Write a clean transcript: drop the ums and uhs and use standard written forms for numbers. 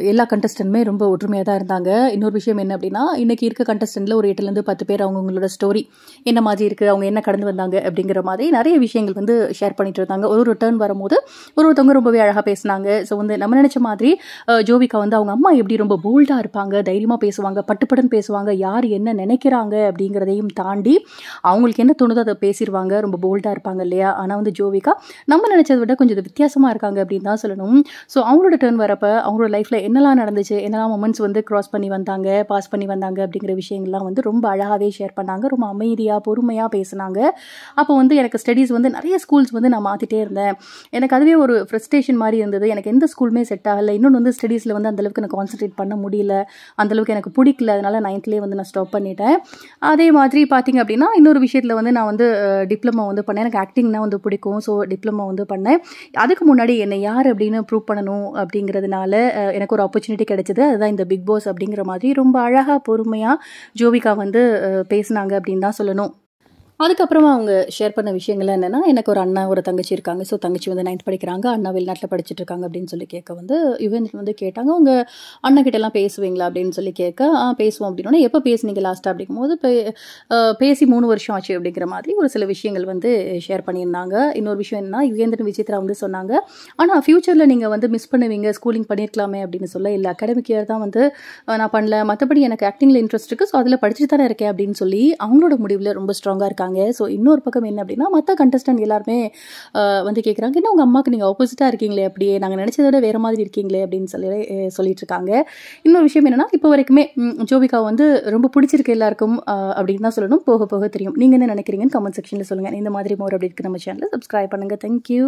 எல்லா கண்டஸ்டன்ட்மே ரொம்ப ஒற்றுமையாக தான் இருந்தாங்க. இன்னொரு விஷயம் என்ன அப்படின்னா, இன்னைக்கு இருக்க கண்டஸ்டன்ட்ல ஒரு 8லேருந்து 10 பேர் அவங்களோட ஸ்டோரி என்ன மாதிரி இருக்குது, அவங்க என்ன கடந்து வந்தாங்க அப்படிங்கிற மாதிரி நிறைய விஷயங்கள் வந்து ஷேர் பண்ணிட்டு இருந்தாங்க. ஒரு டர்ன் வரும்போது ஒருத்தவங்க ரொம்பவே அழகாக பேசினாங்க. ஸோ வந்து நம்ம நினச்ச மாதிரி ஜோவிகா வந்து அவங்க அம்மா எப்படி ரொம்ப போல்டாக இருப்பாங்க, தைரியமாக பேசுவாங்க, பட்டுப்பட்டுன்னு பேசுவாங்க, யார் என்ன நினைக்கிறாங்க அப்படிங்கிறதையும் தாண்டி அவங்களுக்கு என்ன தோணுதோ அதை பேசிடுவாங்க, ரொம்ப போல்டாக இருப்பாங்க இல்லையா. ஆனால் வந்து ஜோவிகா நம்ம நினச்சதை விட கொஞ்சம் வித்தியாசமாக இருக்காங்க அப்படின்னு தான் சொல்லணும். ஸோ அவங்களோட டர்ன் வரப்போ அவங்களோட லைஃப்பில் என்னெல்லாம் நடந்துச்சு, என்னெல்லாம் மொமெண்ட்ஸ் வந்து கிராஸ் பண்ணி வந்தாங்க, பாஸ் பண்ணி வந்தாங்க அப்படிங்கிற விஷயங்கள்லாம் வந்து ரொம்ப அழகாகவே ஷேர் பண்ணாங்க. ரொம்ப அமைதியாக பொறுமையாக பேசினாங்க. அப்போ வந்து எனக்கு ஸ்டடீஸ் வந்து நிறைய ஸ்கூல்ஸ் வந்து நான் மாற்றிட்டே இருந்தேன். எனக்கு அதுவே ஒரு ஃப்ரஸ்ட்ரேஷன் மாதிரி இருந்தது. எனக்கு எந்த ஸ்கூலுமே செட் ஆகலை. இன்னொன்று வந்து ஸ்டடீஸில் வந்து அந்தளவுக்கு நான் கான்சன்ட்ரேட் பண்ண முடியல, அந்தளவுக்கு எனக்கு பிடிக்கல. அதனால் 9th வந்து நான் ஸ்டாப் பண்ணிட்டேன். அதே மாதிரி பார்த்திங்க அப்படின்னா இன்னொரு விஷயத்தில் வந்து நான் வந்து டிப்ளமோ வந்து பண்ணேன். எனக்கு ஆக்டிங்னா வந்து பிடிக்கும். ஸோ டிப்ளமோ வந்து பண்ணேன். அதுக்கு முன்னாடி என்னை யார் அப்படின்னு ப்ரூவ் பண்ணணும் அப்படிங்கிறதுனால எனக்கு ஒரு ஆப்பர்ச்சுனிட்டி கிடைச்சது. அதுதான் இந்த பிக் பாஸ் அப்படிங்கிற மாதிரி ரொம்ப அழகாக பொறுமையாக ஜோவிகா வந்து பேசினாங்க அப்படின்னு தான் சொல்லணும். அதுக்கப்புறமா அவங்க ஷேர் பண்ண விஷயங்கள் என்னென்னா, எனக்கு ஒரு அண்ணா ஒரு தங்கச்சி இருக்காங்க. ஸோ தங்கச்சி வந்து 9th படிக்கிறாங்க, அண்ணா வெளிநாட்டில் படிச்சுட்டு இருக்காங்க அப்படின்னு சொல்லி கேட்க வந்து யுகேந்திரன் வந்து கேட்டாங்க, உங்கள் அண்ணக்கிட்டலாம் பேசுவீங்களா அப்படின்னு சொல்லி கேட்க, பேசுவோம் அப்படின்னா, எப்போ பேசுனீங்க லாஸ்ட்டாக அப்படிங்கும்போது பேசி 3 வருஷம் ஆச்சு அப்படிங்கிற மாதிரி ஒரு சில விஷயங்கள் வந்து ஷேர் பண்ணியிருந்தாங்க. இன்னொரு விஷயம் என்னன்னா, யுகேந்திரன் விசித்ரா வந்து சொன்னாங்க, ஆனால் ஃப்யூச்சரில் நீங்கள் வந்து மிஸ் பண்ணுவீங்க, ஸ்கூலிங் பண்ணியிருக்கலாமே அப்படின்னு சொல்ல, இல்லை அகாடமிக் இயர் தான் வந்து நான் பண்ணல, மற்றபடி எனக்கு ஆக்டிங்கில் இன்ட்ரெஸ்ட் இருக்குது, ஸோ அதில் படிச்சுட்டு தானே இருக்கேன் அப்படின்னு சொல்லி அவங்களோட முடிவில் ரொம்ப ஸ்ட்ராங்காக இருக்காங்க. ஸோ இன்னொரு பக்கம் என்ன அப்படின்னா, மற்ற கண்டஸ்டன்ட் எல்லாருமே வந்து கேட்குறாங்க, என்ன உங்கள் அம்மாவுக்கு நீங்கள் ஆப்போசிட்டாக இருக்கீங்களே, அப்படியே நாங்கள் நினச்சதை விட வேறு மாதிரி இருக்கீங்களே அப்படின்னு சொல்லிட்டு இருக்காங்க. இன்னொரு விஷயம் என்னென்னா, இப்போ வரைக்குமே ஜோவிகா வந்து ரொம்ப பிடிச்சிருக்கு எல்லாருக்கும் அப்படின்னு தான் சொல்லணும். போக போக தெரியும். நீங்கள் என்ன நினைக்கிறீங்கன்னு கமெண்ட் செக்ஷனில் சொல்லுங்கள். இந்த மாதிரி மோர் அப்படி இருக்குது நம்ம சேனலை சப்ஸ்கிரைப் பண்ணுங்கள். தேங்க்யூ.